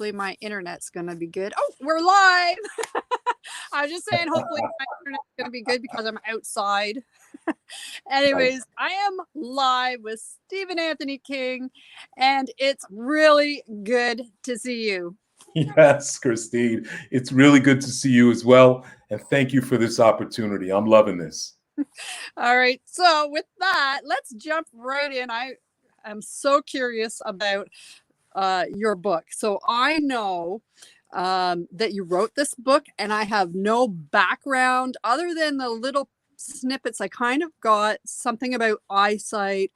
hopefully my internet's going to be good. Oh, we're live. I was just saying, hopefully my internet's going to be good because I'm outside. Anyways, I am live with Stephen Anthony King, and it's really good to see you. Yes, Christine. It's really good to see you as well. And thank you for this opportunity. I'm loving this. All right. So with that, let's jump right in. I am so curious about your book. So I know that you wrote this book, and I have no background other than the little snippets I kind of got, something about eyesight,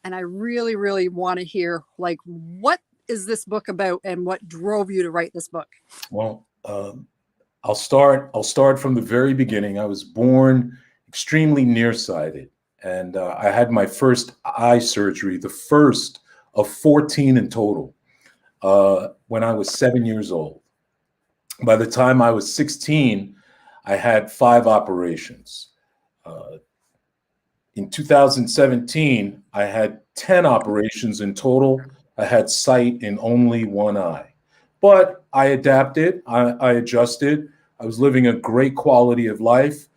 and I really, really want to hear, like, what is this book about and what drove you to write this book? Well, I'll start from the very beginning. I was born extremely nearsighted, and I had my first eye surgery, the first of 14 in total, when I was 7 years old. By the time I was 16, I had 5 operations. In 2017, I had 10 operations in total. I had sight in only one eye. But I adapted, I adjusted. I was living a great quality of life,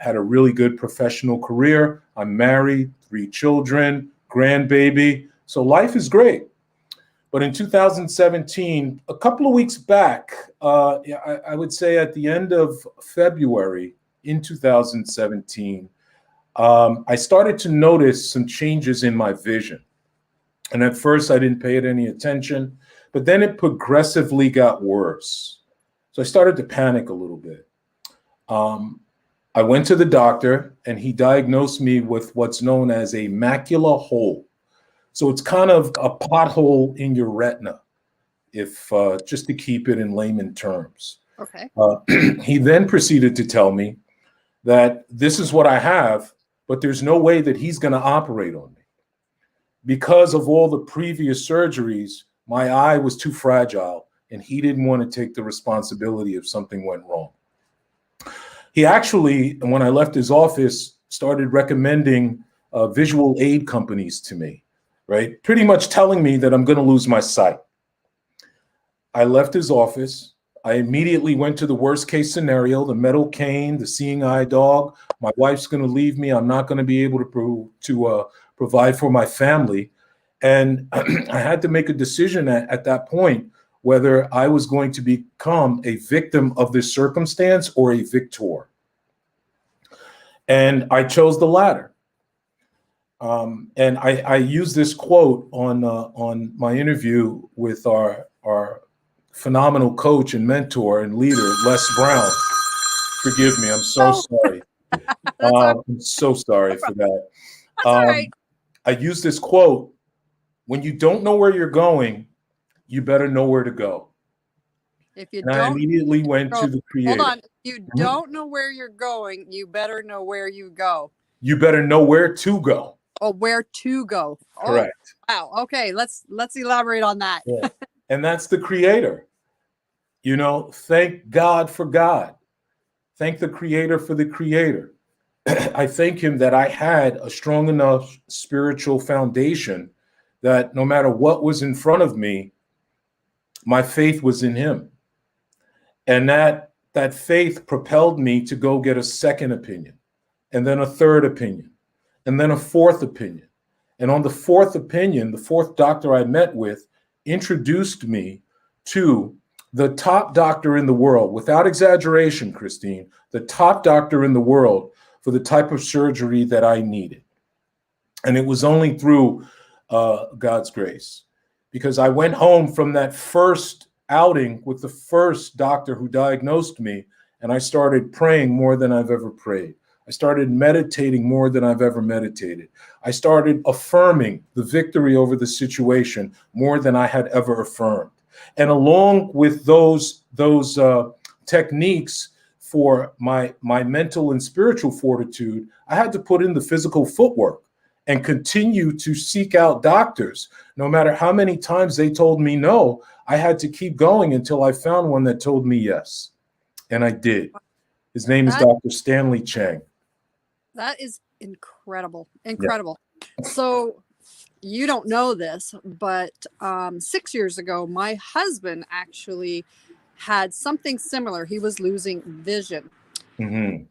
had a really good professional career. I'm married, 3 children, grandbaby. So life is great. But in 2017, a couple of weeks back, I would say at the end of February in 2017, I started to notice some changes in my vision. And at first, I didn't pay it any attention, but then it progressively got worse. So I started to panic a little bit. I went to the doctor, and he diagnosed me with what's known as a macular hole. So it's kind of a pothole in your retina, if just to keep it in layman terms. Okay. He then proceeded to tell me that this is what I have, but there's no way that he's going to operate on me. Because of all the previous surgeries, my eye was too fragile, and he didn't want to take the responsibility if something went wrong. He actually, when I left his office, started recommending visual aid companies to me, right? Pretty much telling me that I'm going to lose my sight. I left his office. I immediately went to the worst case scenario, the metal cane, the seeing eye dog. My wife's going to leave me. I'm not going to be able to provide for my family. And I had to make a decision at that point whether I was going to become a victim of this circumstance or a victor. And I chose the latter. And I used this quote on my interview with our phenomenal coach and mentor and leader, Les Brown. Forgive me, I'm so sorry. I'm so sorry for that. That's all right. I used this quote: when you don't know where you're going, you better know where to go. If you And don't, I immediately went to the Creator. hold on. If you don't know where you're going, you better know where you go. You better know where to go. Oh, where to go. Correct. Oh, wow. Okay, let's elaborate on that. Yeah. And that's the Creator. You know, thank God for God. Thank the Creator for the Creator. I thank him that I had a strong enough spiritual foundation that no matter what was in front of me, my faith was in him. And that faith propelled me to go get a second opinion, and then a third opinion, and then a fourth opinion. And on the fourth opinion, the fourth doctor I met with introduced me to the top doctor in the world, without exaggeration, Christine, the top doctor in the world for the type of surgery that I needed. And it was only through God's grace, because I went home from that first outing with the first doctor who diagnosed me, and I started praying more than I've ever prayed. I started meditating more than I've ever meditated. I started affirming the victory over the situation more than I had ever affirmed. And along with those techniques for my mental and spiritual fortitude, I had to put in the physical footwork and continue to seek out doctors. No matter how many times they told me no, I had to keep going until I found one that told me yes. And I did. His name is Dr. Stanley Chang. That is incredible. Incredible. Yeah. So you don't know this, but 6 years ago, my husband actually had something similar. He was losing vision. Mm-hmm.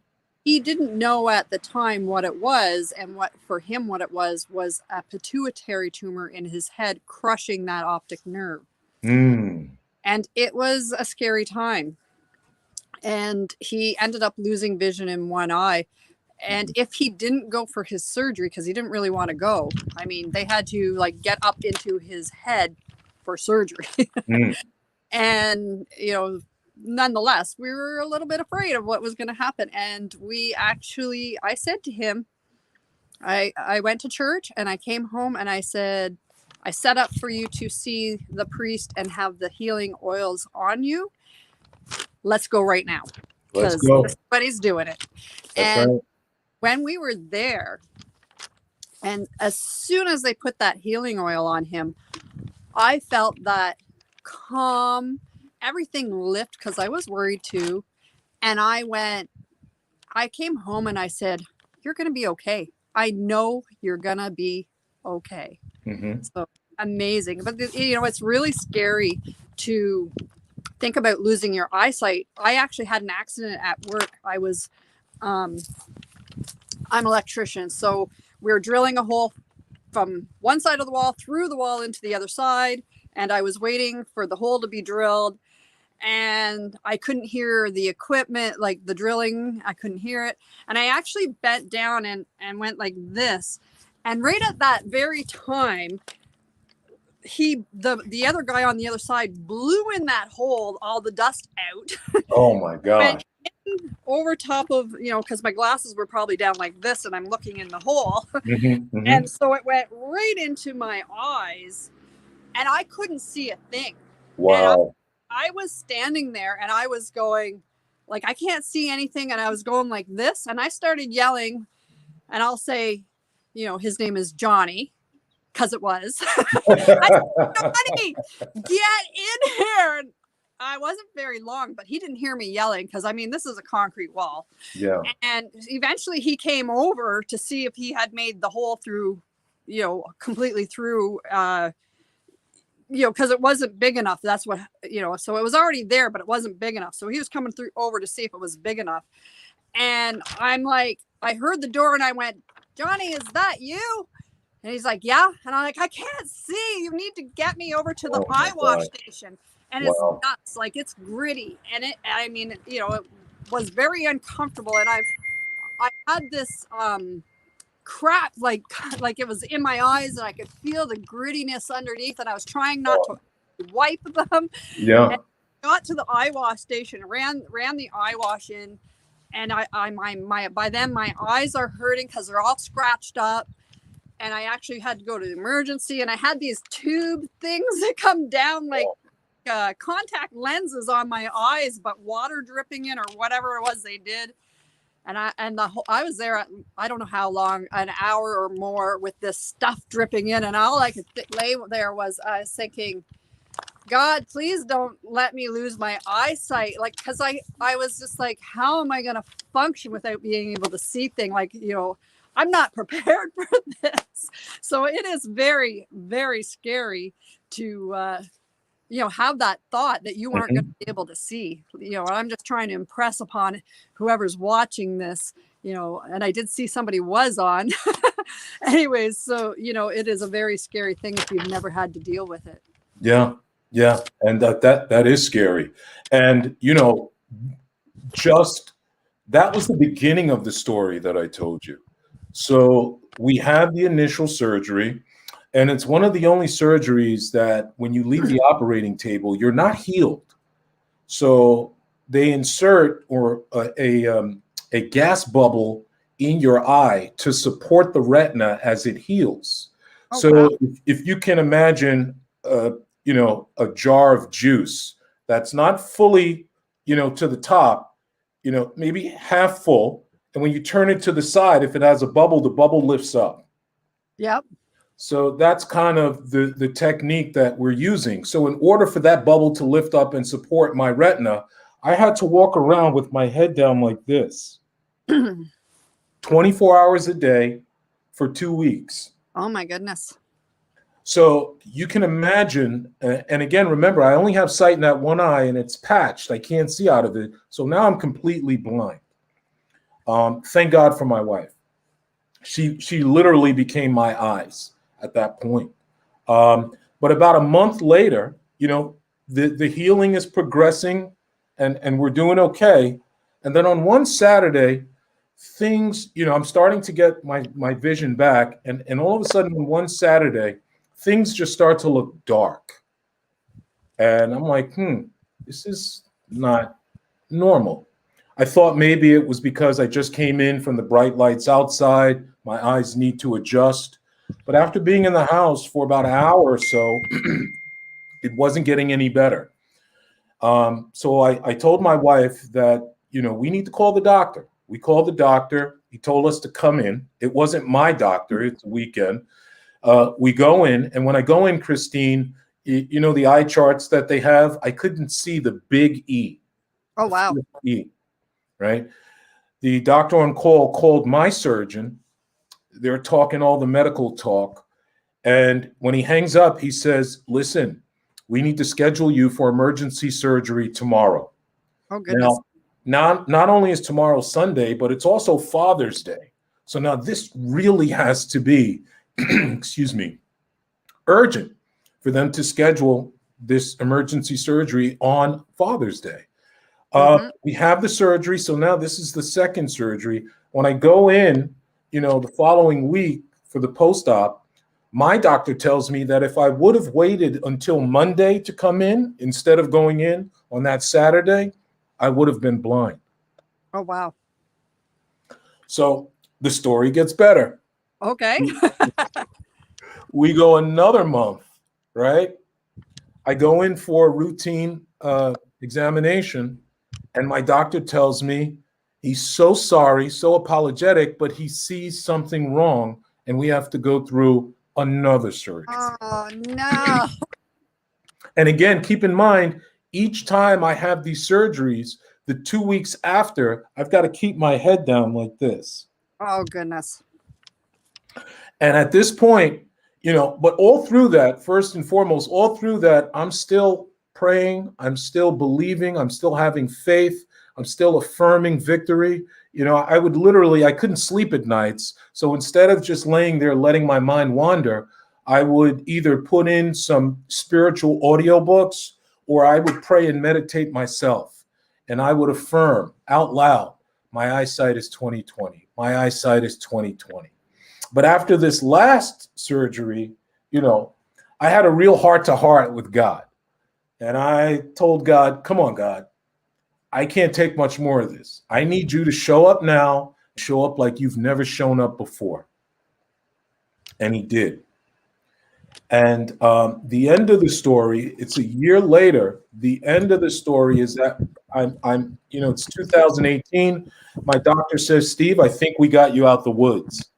He didn't know at the time what it was, and what it was a pituitary tumor in his head crushing that optic nerve. Mm. And it was a scary time. And he ended up losing vision in one eye. And if he didn't go for his surgery, because he didn't really want to go, I mean, they had to like get up into his head for surgery. Mm. And, nonetheless, we were a little bit afraid of what was going to happen. And I said to him, I went to church and I came home and I said, I set up for you to see the priest and have the healing oils on you. Let's go right now. Let's Because go. everybody's doing it. That's And right. when we were there, and as soon as they put that healing oil on him, I felt that calm, everything lift, because I was worried too. And I came home and I said, you're going to be okay. I know you're going to be okay. Mm-hmm. So amazing. But, it's really scary to think about losing your eyesight. I actually had an accident at work. I'm an electrician. So we were drilling a hole from one side of the wall through the wall into the other side. And I was waiting for the hole to be drilled. And I couldn't hear the equipment, like the drilling. I couldn't hear it. And I actually bent down and went like this. And right at that very time, the other guy on the other side blew in that hole all the dust out. Oh my gosh. Went over top of, because my glasses were probably down like this and I'm looking in the hole. Mm-hmm. Mm-hmm. And so it went right into my eyes and I couldn't see a thing. Wow. And I was standing there and I was going like, I can't see anything. And I was going like this. And I started yelling, and I'll say, his name is Johnny, because it was. I said, Johnny, get in here. And I wasn't very long, but he didn't hear me yelling because, this is a concrete wall. Yeah. And eventually he came over to see if he had made the hole through, completely through, because it wasn't big enough. That's what, so it was already there, but it wasn't big enough. So he was coming through over to see if it was big enough. And I'm like, I heard the door and I went, Johnny, is that you? And he's like, yeah. And I'm like, I can't see. You need to get me over to the eye wash station. And it's nuts. Like, it's gritty. And it was very uncomfortable. And I had this crap, like it was in my eyes, and I could feel the grittiness underneath. And I was trying not to wipe them. Yeah. And got to the eye wash station, ran the eye wash in. And by then my eyes are hurting because they're all scratched up. And I actually had to go to the emergency, and I had these tube things that come down like contact lenses on my eyes, but water dripping in or whatever it was they did. And I was there, I don't know how long, an hour or more with this stuff dripping in. And all I could lay there was I was thinking, God, please don't let me lose my eyesight. Like, because I was just like, how am I going to function without being able to see things? Like, I'm not prepared for this. So it is very, very scary to, have that thought that you aren't going to be able to see. I'm just trying to impress upon whoever's watching this, and I did see somebody was on. Anyways, so, it is a very scary thing if you've never had to deal with it. Yeah. Yeah. And that is scary. And, just that was the beginning of the story that I told you. So we had the initial surgery, and it's one of the only surgeries that when you leave the operating table, you're not healed. So they insert a gas bubble in your eye to support the retina as it heals. Oh, so wow. if you can imagine, a jar of juice that's not fully, to the top, maybe half full. And when you turn it to the side, if it has a bubble, the bubble lifts up. Yep. So that's kind of the technique that we're using. So in order for that bubble to lift up and support my retina, I had to walk around with my head down like this, 24 hours a day for 2 weeks. Oh my goodness. So you can imagine, and again, remember, I only have sight in that one eye and it's patched. I can't see out of it. So now I'm completely blind. Thank God for my wife. She literally became my eyes at that point. But about a month later, the healing is progressing and we're doing okay. And then on one Saturday, things, I'm starting to get my vision back. And all of a sudden on one Saturday, things just start to look dark. And I'm like, this is not normal. I thought maybe it was because I just came in from the bright lights outside. My eyes need to adjust. But after being in the house for about an hour or so, it wasn't getting any better. So I told my wife that, we need to call the doctor. We called the doctor. He told us to come in. It wasn't my doctor. It's a weekend. We go in. And when I go in, Christine, the eye charts that they have, I couldn't see the big E. Oh, wow. E, right? The doctor on call called my surgeon. They're talking all the medical talk. And when he hangs up, he says, listen, we need to schedule you for emergency surgery tomorrow. Oh, goodness. Now, not only is tomorrow Sunday, but it's also Father's Day. So now this really has to be, excuse me, urgent for them to schedule this emergency surgery on Father's Day. We have the surgery. So now this is the second surgery. When I go in, the following week for the post-op, my doctor tells me that if I would have waited until Monday to come in instead of going in on that Saturday, I would have been blind. Oh, wow. So the story gets better. Okay. We go another month, right? I go in for a routine examination, and my doctor tells me he's so sorry, so apologetic, but he sees something wrong, and we have to go through another surgery. Oh, no. And again, keep in mind, each time I have these surgeries, the 2 weeks after, I've got to keep my head down like this. Oh, goodness. And at this point, but all through that, first and foremost, all through that, I'm still praying. I'm still believing. I'm still having faith. I'm still affirming victory. I couldn't sleep at nights. So instead of just laying there, letting my mind wander, I would either put in some spiritual audiobooks or I would pray and meditate myself. And I would affirm out loud, my eyesight is 20/20. My eyesight is 20/20. But after this last surgery, I had a real heart-to-heart with God. And I told God, come on, God, I can't take much more of this. I need you to show up now, show up like you've never shown up before. And he did. And the end of the story, it's a year later. The end of the story is that it's 2018. My doctor says, Steve, I think we got you out the woods.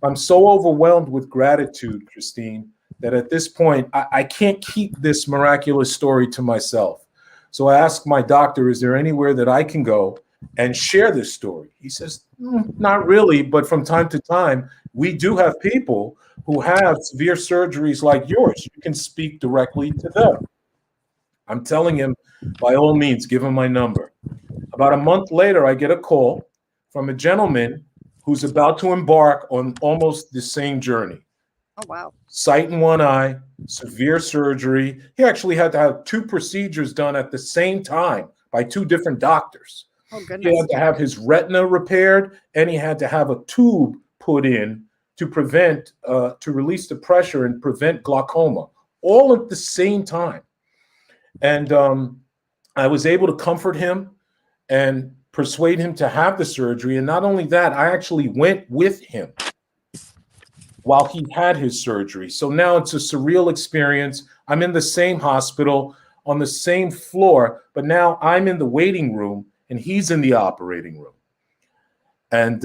I'm so overwhelmed with gratitude, Christine, that at this point, I can't keep this miraculous story to myself. So I asked my doctor, is there anywhere that I can go and share this story? He says, not really, but from time to time, we do have people who have severe surgeries like yours. You can speak directly to them. I'm telling him, by all means, give him my number. About a month later, I get a call from a gentleman who's about to embark on almost the same journey. Oh, wow. Sight in one eye, severe surgery. He actually had to have 2 procedures done at the same time by 2 different doctors. Oh, goodness. He had to have his retina repaired, and he had to have a tube put in to prevent, to release the pressure and prevent glaucoma, all at the same time. And I was able to comfort him and persuade him to have the surgery. And not only that, I actually went with him while he had his surgery. So now it's a surreal experience. I'm in the same hospital on the same floor, but now I'm in the waiting room and he's in the operating room. And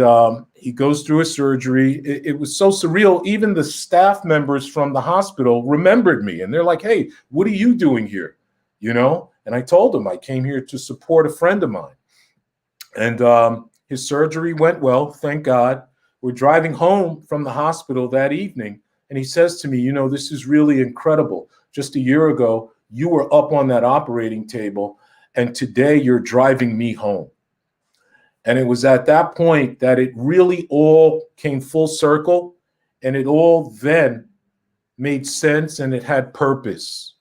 he goes through a surgery. It was so surreal. Even the staff members from the hospital remembered me. And they're like, hey, what are you doing here? And I told them I came here to support a friend of mine. And his surgery went well, thank God. We're driving home from the hospital that evening. And he says to me, you know, this is really incredible. Just a year ago, you were up on that operating table, and today you're driving me home. And it was at that point that it really all came full circle, and it all then made sense, and it had purpose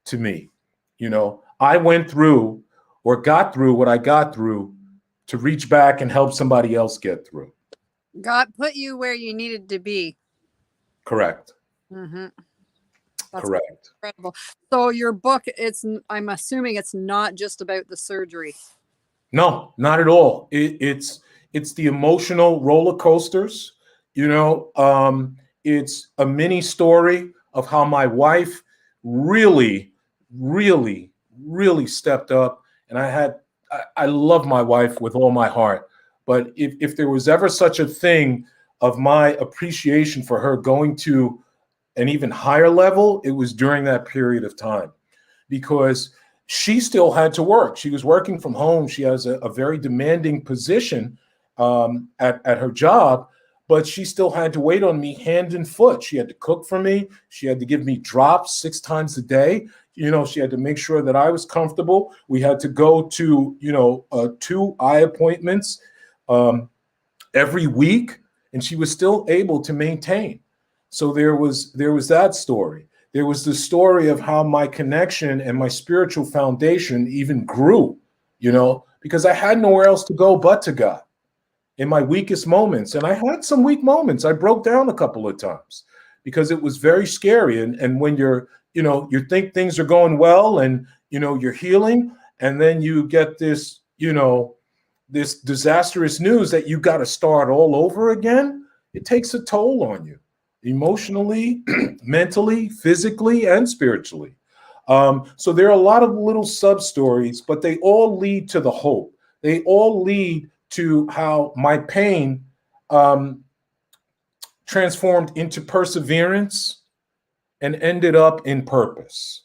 to me. You know, I went through or got through what I got through to reach back and help somebody else get through. God put you where you needed to be. Correct. Mm-hmm. That's Correct. incredible. So your book, I'm assuming it's not just about the surgery. No, not at all. It's the emotional roller coasters. You know, it's a mini story of how my wife really, really, really stepped up. And I love my wife with all my heart. But if there was ever such a thing of my appreciation for her going to an even higher level, it was during that period of time, because she still had to work. She was working from home. She has a very demanding position at her job, but she still had to wait on me hand and foot. She had to cook for me. She had to give me drops 6 times a day. You know, she had to make sure that I was comfortable. We had to go to, 2 eye appointments every week, and she was still able to maintain. So there was that story. There was the story of how my connection and my spiritual foundation even grew, because I had nowhere else to go but to God in my weakest moments. And I had some weak moments. I broke down a couple of times because it was very scary. And when you think things are going well and, you're healing, and then you get this, this disastrous news that you got to start all over again, it takes a toll on you. Emotionally, mentally, physically, and spiritually. So there are a lot of little sub stories, but they all lead to the hope. They all lead to how my pain transformed into perseverance and ended up in purpose.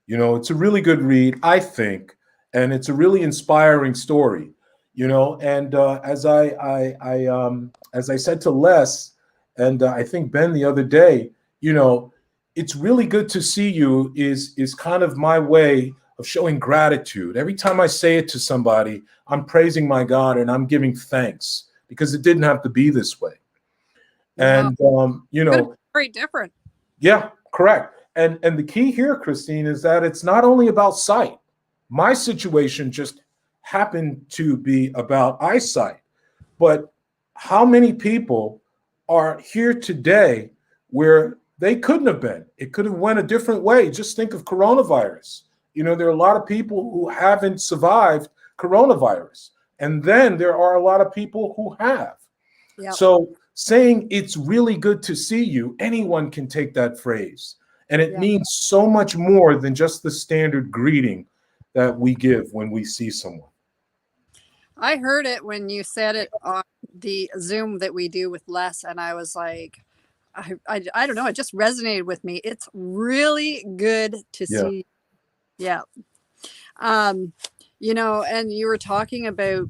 It's a really good read, I think, and it's a really inspiring story. And as I said to Les, and I think Ben the other day, it's really good to see you is kind of my way of showing gratitude. Every time I say it to somebody, I'm praising my God and I'm giving thanks, because it didn't have to be this way. And, very different. Yeah, correct. And the key here, Christine, is that it's not only about sight. My situation just happened to be about eyesight, but how many people are here today where they couldn't have been? It could have went a different way. Just think of coronavirus. There are a lot of people who haven't survived coronavirus. And then there are a lot of people who have. Yep. So saying it's really good to see you, anyone can take that phrase. And it means so much more than just the standard greeting that we give when we see someone. I heard it when you said it on the Zoom that we do with Les, and I was like, I don't know, it just resonated with me. It's really good to see. Yeah. And you were talking about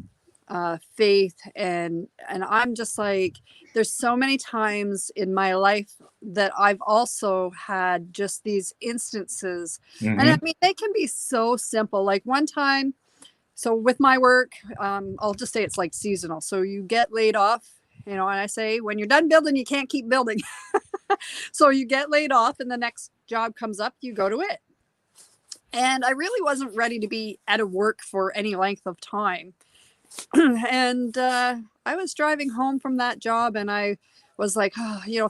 faith, and I'm just like, there's so many times in my life that I've also had just these instances. Mm-hmm. And I mean, they can be so simple. Like one time, so with my work, I'll just say it's like seasonal. So you get laid off, and I say, when you're done building, you can't keep building. So you get laid off and the next job comes up, you go to it. And I really wasn't ready to be out of work for any length of time. And I was driving home from that job, and I was like,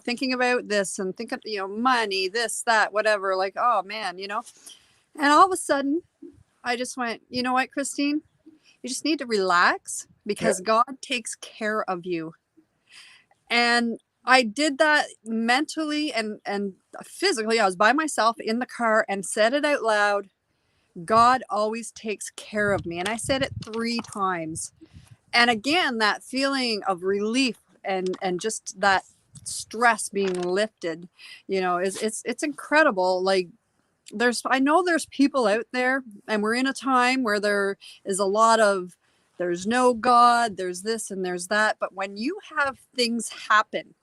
thinking about this and thinking, money, this, that, whatever, like, oh man, and all of a sudden I just went, you know what, Christine, you just need to relax, because God takes care of you. And I did that mentally and physically. I was by myself in the car and said it out loud. God always takes care of me. And I said it 3 times. And again, that feeling of relief and just that stress being lifted, it's incredible. Like I know there's people out there, and we're in a time where there is a lot of, there's no God, there's this and there's that. But when you have things happen,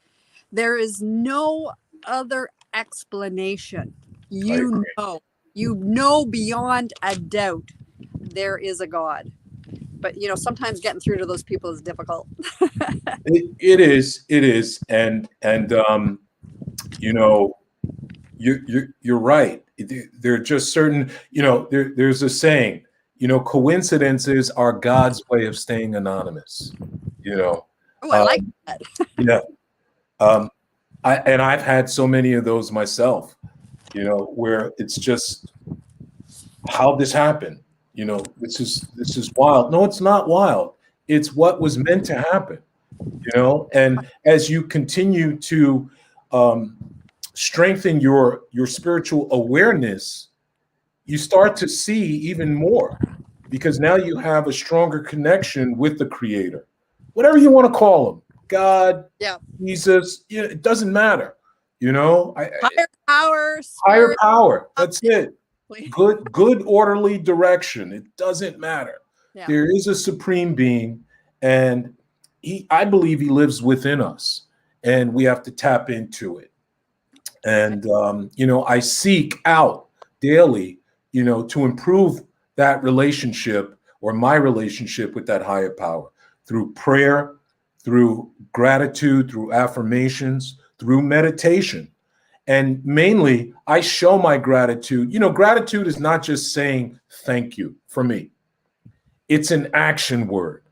there is no other explanation. I agree. You know beyond a doubt there is a God. But sometimes getting through to those people is difficult. It is, and you're right. There are just certain, there's a saying, coincidences are God's way of staying anonymous. Oh, I like that. Yeah. I've had so many of those myself, where it's just how this happened. This is wild. No, it's not wild. It's what was meant to happen. And as you continue to strengthen your spiritual awareness, you start to see even more, because now you have a stronger connection with the Creator, whatever you want to call him, God, Jesus, it doesn't matter. Higher power, higher spirit. power. That's it. Good orderly direction. It doesn't matter. Yeah. There is a supreme being, and I believe he lives within us, and we have to tap into it. And I seek out daily, to improve that relationship, or my relationship with that higher power, through prayer, through gratitude, through affirmations, through meditation. And mainly, I show my gratitude. Gratitude is not just saying thank you for me. It's an action word.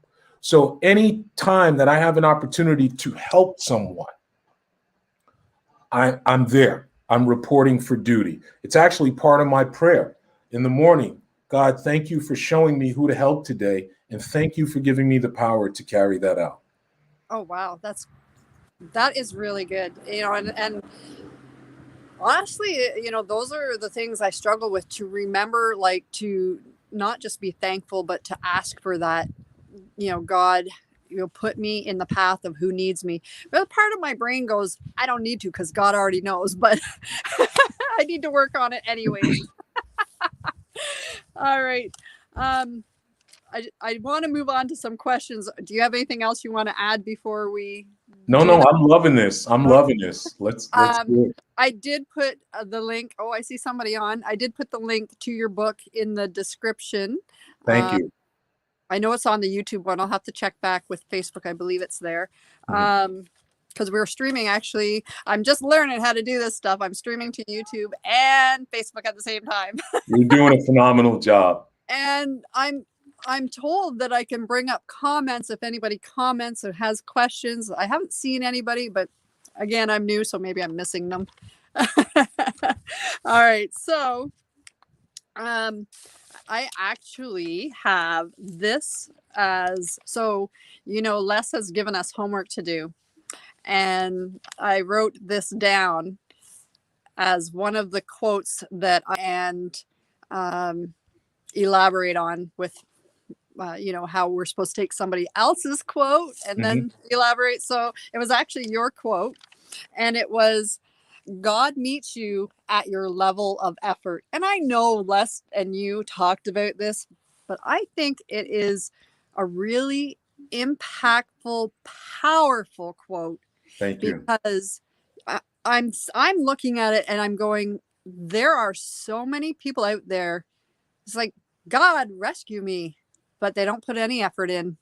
So any time that I have an opportunity to help someone, I'm there. I'm reporting for duty. It's actually part of my prayer in the morning. God, thank you for showing me who to help today, and thank you for giving me the power to carry that out. Oh, wow. That is really good. And honestly, those are the things I struggle with, to remember, like, to not just be thankful, but to ask for that, God, put me in the path of who needs me. But part of my brain goes, I don't need to, because God already knows, but I need to work on it anyways. All right. I want to move on to some questions. Do you have anything else you want to add before we? No, I'm loving this. Let's do it. I did put the link. Oh, I see somebody on. I did put the link to your book in the description. Thank you. I know it's on the YouTube one. I'll have to check back with Facebook. I believe it's there. Because we're streaming, actually. I'm just learning how to do this stuff. I'm streaming to YouTube and Facebook at the same time. You're doing a phenomenal job. And I'm told that I can bring up comments if anybody comments or has questions. I haven't seen anybody, but again, I'm new, so maybe I'm missing them. All right. So I actually have this Les has given us homework to do. And I wrote this down as one of the quotes that elaborate on with, how we're supposed to take somebody else's quote and then elaborate. So it was actually your quote, and it was, God meets you at your level of effort. And I know Les and you talked about this, but I think it is a really impactful, powerful quote. Thank you. Because I'm looking at it and I'm going, there are so many people out there. It's like, God, rescue me, but they don't put any effort in.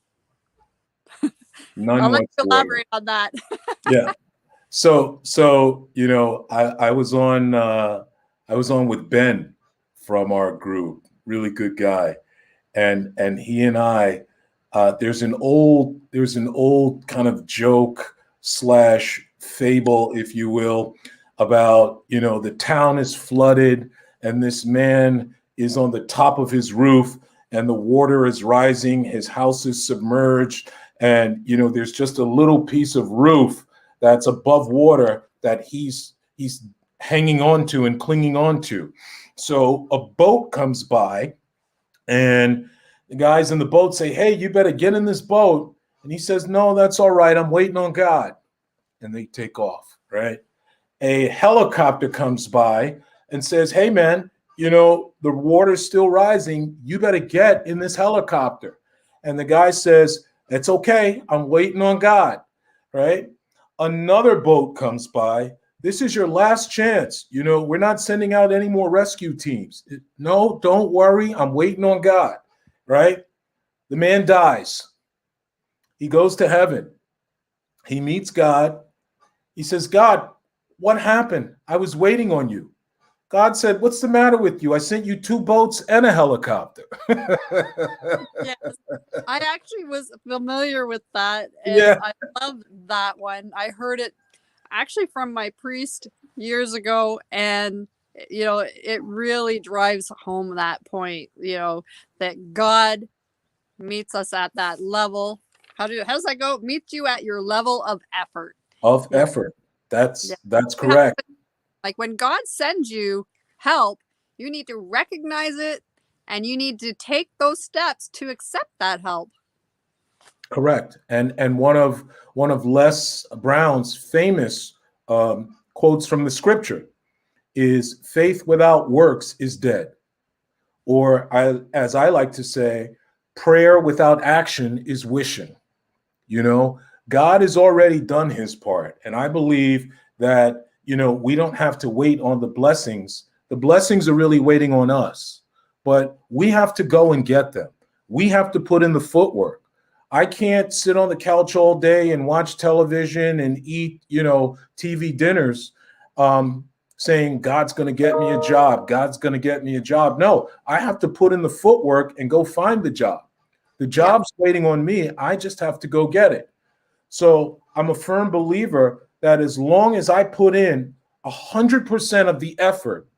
None I'll let you whatsoever. elaborate on that. Yeah. So I was on with Ben from our group, really good guy, and he and I, there's an old kind of joke / fable, if you will, about, the town is flooded and this man is on the top of his roof and the water is rising, his house is submerged, and there's just a little piece of roof that's above water that he's hanging on to and clinging on to. So a boat comes by and the guys in the boat say, hey, you better get in this boat. And he says, no, that's all right. I'm waiting on God. And they take off, right? A helicopter comes by and says, hey, man, the water's still rising. You better get in this helicopter. And the guy says, it's okay. I'm waiting on God, right? Another boat comes by This is your last chance. You know, we're not sending out any more rescue teams. No, don't worry. I'm waiting on God, right? The man dies. He goes to heaven. He meets God. He says, God, what happened? I was waiting on you. God said, what's the matter with you? I sent you 2 boats and a helicopter. Yes, I actually was familiar with that, and Yeah. I love that one. I heard it actually from my priest years ago, and it really drives home that point, that God meets us at that level. How does that go? Meets you at your level of effort. Of Yeah. effort. That's You have correct. Like when God sends you help, you need to recognize it and you need to take those steps to accept that help. Correct. And one of Les Brown's famous quotes from the scripture is, faith without works is dead. Or as I like to say, prayer without action is wishing. You know, God has already done his part. And I believe that, we don't have to wait on the blessings. The blessings are really waiting on us, but we have to go and get them. We have to put in the footwork. I can't sit on the couch all day and watch television and eat, TV dinners, saying God's going to get me a job. God's going to get me a job. No, I have to put in the footwork and go find the job. The job's waiting on me. I just have to go get it. So I'm a firm believer that as long as I put in 100% of the effort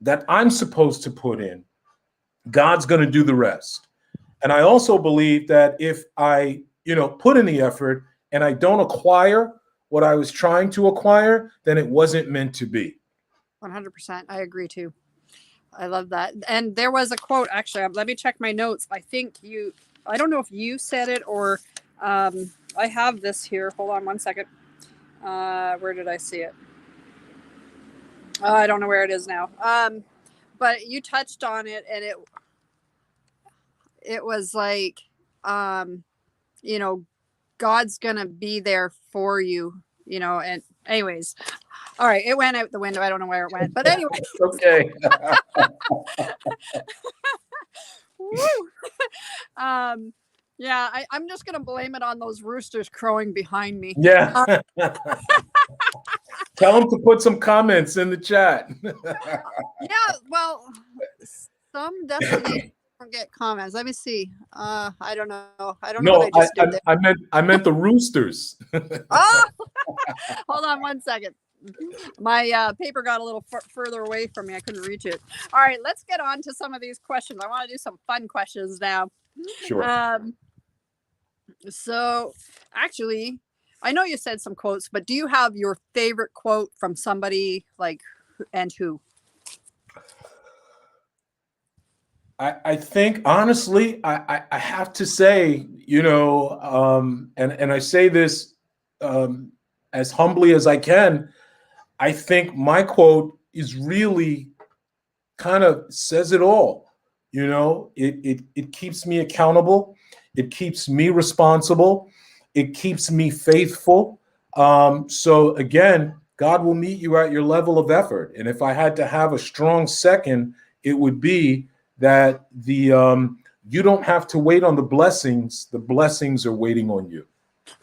that I'm supposed to put in, God's going to do the rest. And I also believe that if I, put in the effort and I don't acquire what I was trying to acquire, then it wasn't meant to be. 100%. I agree too. I love that. And there was a quote, actually, let me check my notes. I don't know if you said it or I have this here. Hold on one second. Where did I see it? I don't know where it is now. But you touched on it, and it was like, God's gonna be there for you, and anyways, all right, it went out the window. I don't know where it went, but anyway. Okay. Yeah, I'm just gonna blame it on those roosters crowing behind me. Yeah. Tell them to put some comments in the chat. Yeah, well, some destinations don't get comments. Let me see. I don't know. I don't know what No, I just did there. I meant the roosters. Oh, hold on one second. My paper got a little further away from me. I couldn't reach it. All right, let's get on to some of these questions. I want to do some fun questions now. Sure. So actually, I know you said some quotes, but do you have your favorite quote from somebody, and who? I think honestly, I have to say, and I say this as humbly as I can. I think my quote is really kind of says it all. It keeps me accountable. It keeps me responsible. It keeps me faithful. So again, God will meet you at your level of effort. And if I had to have a strong second, it would be that you don't have to wait on the blessings. The blessings are waiting on you.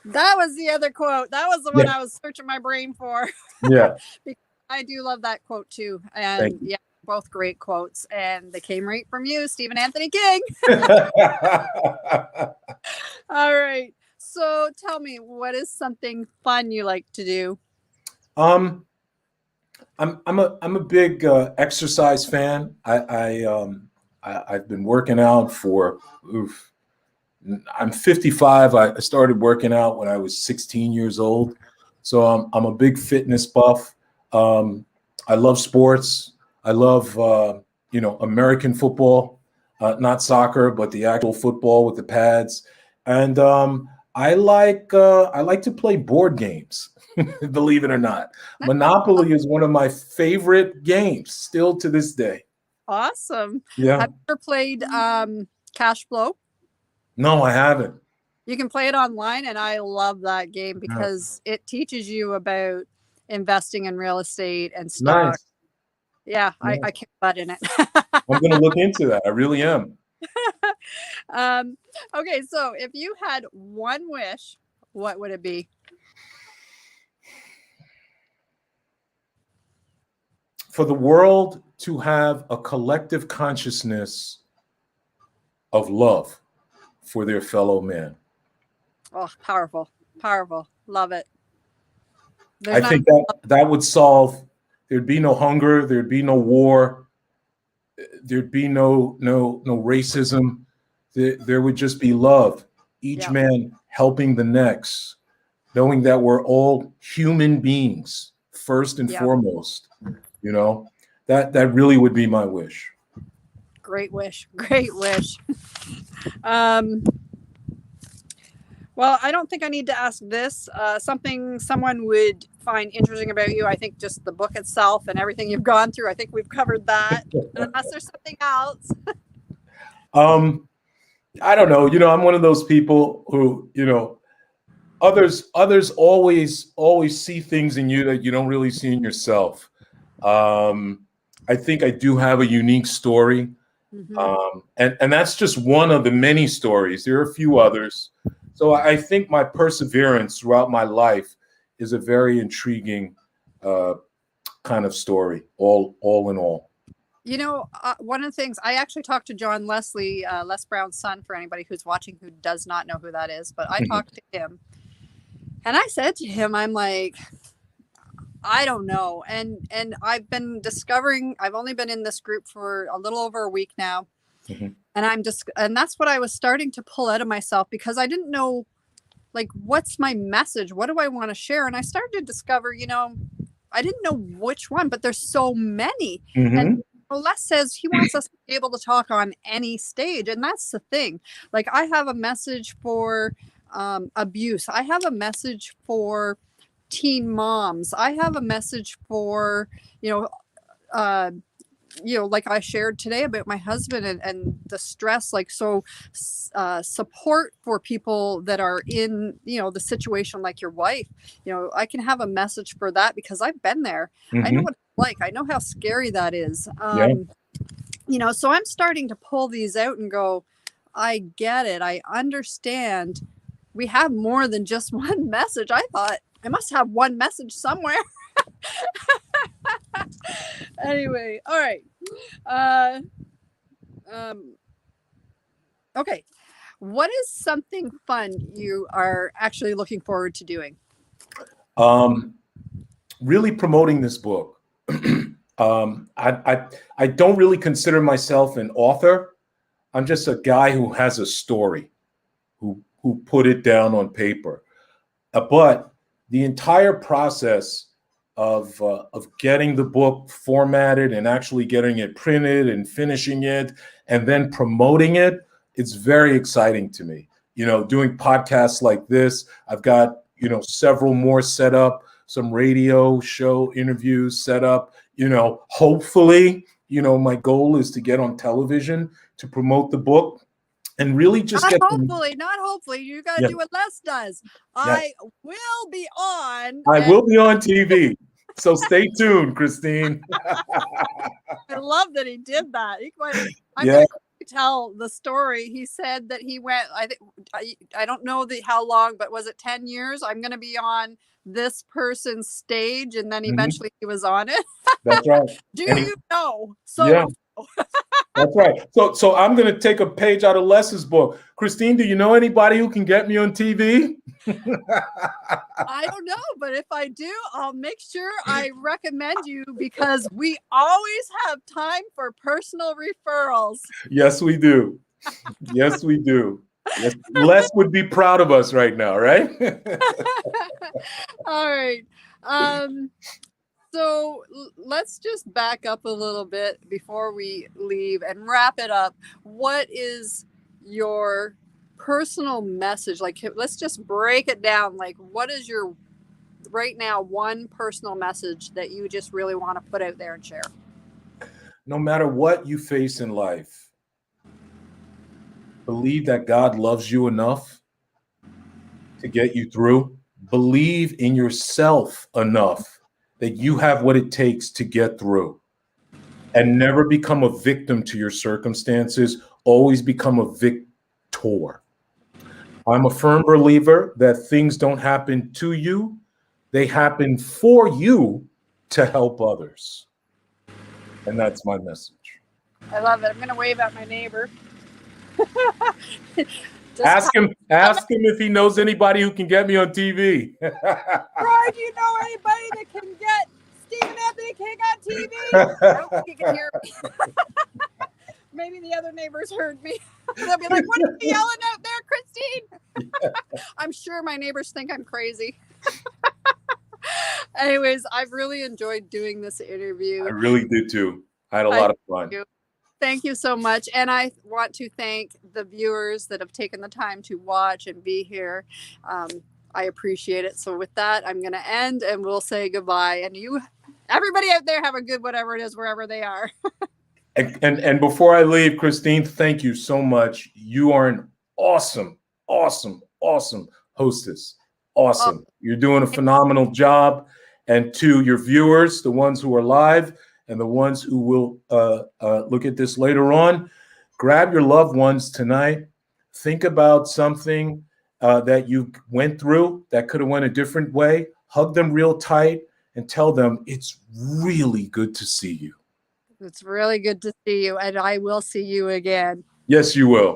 That was the other quote. That was the one Yeah. I was searching my brain for. Yeah. Because I do love that quote too. And yeah, both great quotes. And they came right from you, Stephen Anthony King. All right. So tell me, what is something fun you like to do? I'm a big exercise fan. I've been working out for I'm 55. I started working out when I was 16 years old. So I'm a big fitness buff. I love sports. I love American football, not soccer, but the actual football with the pads. And I like to play board games. Believe it or not, Monopoly is one of my favorite games still to this day. Awesome. Yeah. Have you ever played Cash Flow? No, I haven't. You can play it online, and I love that game because it teaches you about investing in real estate and stock. Nice. Yeah, Nice. I kick butt in it. I'm going to look into that. I really am. Okay, so if you had one wish, what would it be? For the world to have a collective consciousness of love for their fellow man. Oh, powerful, powerful. Love it. There's I not think that would solve, there'd be no hunger, there'd be no war, there'd be no racism. There would just be love. Each yeah. man helping the next, knowing that we're all human beings first and Yeah. foremost. You know, that really would be my wish. Great wish. Great wish. Well, I don't think I need to ask this. Something someone would find interesting about you. I think just the book itself and everything you've gone through. I think we've covered that. Unless there's something else. I don't know. You know, I'm one of those people who, you know, others always see things in you that you don't really see in yourself. I think I do have a unique story. Mm-hmm. And that's just one of the many stories. There are a few others. So I think my perseverance throughout my life is a very intriguing kind of story, all in all. You know, one of the things I actually talked to John Leslie, Les Brown's son, for anybody who's watching who does not know who that is, but I talked to him and I said to him, I'm like, I don't know. And I've been discovering, I've only been in this group for a little over a week now. Mm-hmm. And that's what I was starting to pull out of myself because I didn't know, like, what's my message? What do I want to share? And I started to discover, you know, I didn't know which one, but there's so many. Mm-hmm. And Les says he wants us to be able to talk on any stage. And that's the thing. Like, I have a message for abuse. I have a message for teen moms. I have a message for, like I shared today about my husband and the stress, like, so support for people that are in, the situation like your wife. I can have a message for that because I've been there. Mm-hmm. I know what it's like. I know how scary that is. So I'm starting to pull these out and go, I get it. I understand. We have more than just one message. I thought I must have one message somewhere. Anyway, all right. Okay. What is something fun you are actually looking forward to doing? Really promoting this book. I don't really consider myself an author. I'm just a guy who has a story, who put it down on paper. But the entire process of getting the book formatted and actually getting it printed and finishing it and then promoting it, it's very exciting to me. Doing podcasts like this, I've got, several more set up, some radio show interviews set up, hopefully, my goal is to get on television to promote the book. And really just not get hopefully. You got to do what Les does. I will be on. I will be on TV. So stay tuned, Christine. I love that he did that. I'm going to tell the story. He said that he went, I don't know how long, but was it 10 years? I'm going to be on this person's stage. And then eventually he was on it. That's right. You know? So yeah. That's right. So I'm going to take a page out of Les's book. Christine, do you know anybody who can get me on TV? I don't know, but if I do, I'll make sure I recommend you because we always have time for personal referrals. Yes, we do. Yes, we do. Yes. Les would be proud of us right now, right? All right. So let's just back up a little bit before we leave and wrap it up. What is your personal message? Like, let's just break it down. Like, what is your right now one personal message that you just really want to put out there and share? No matter what you face in life, believe that God loves you enough to get you through. Believe in yourself enough that you have what it takes to get through, and never become a victim to your circumstances. Always become a victor. I'm a firm believer that things don't happen to you, they happen for you to help others. And that's my message. I love it. I'm going to wave at my neighbor. Ask him if he knows anybody who can get me on TV. Brian, do you know anybody that can get Stephen Anthony King on TV? I don't think he can hear me. Maybe the other neighbors heard me. They'll be like, what are you yelling out there, Christine? I'm sure my neighbors think I'm crazy. Anyways, I've really enjoyed doing this interview. I really did too. I had a lot of fun. Thank you so much. And I want to thank the viewers that have taken the time to watch and be here. I appreciate it. So with that, I'm going to end and we'll say goodbye. And you, everybody out there, have a good whatever it is, wherever they are. And before I leave, Christine, thank you so much. You are an awesome, awesome, awesome hostess. Awesome. You're doing a phenomenal job. And to your viewers, the ones who are live and the ones who will look at this later on, grab your loved ones tonight. Think about something that you went through that could have went a different way. Hug them real tight and tell them it's really good to see you. It's really good to see you, and I will see you again. Yes, you will.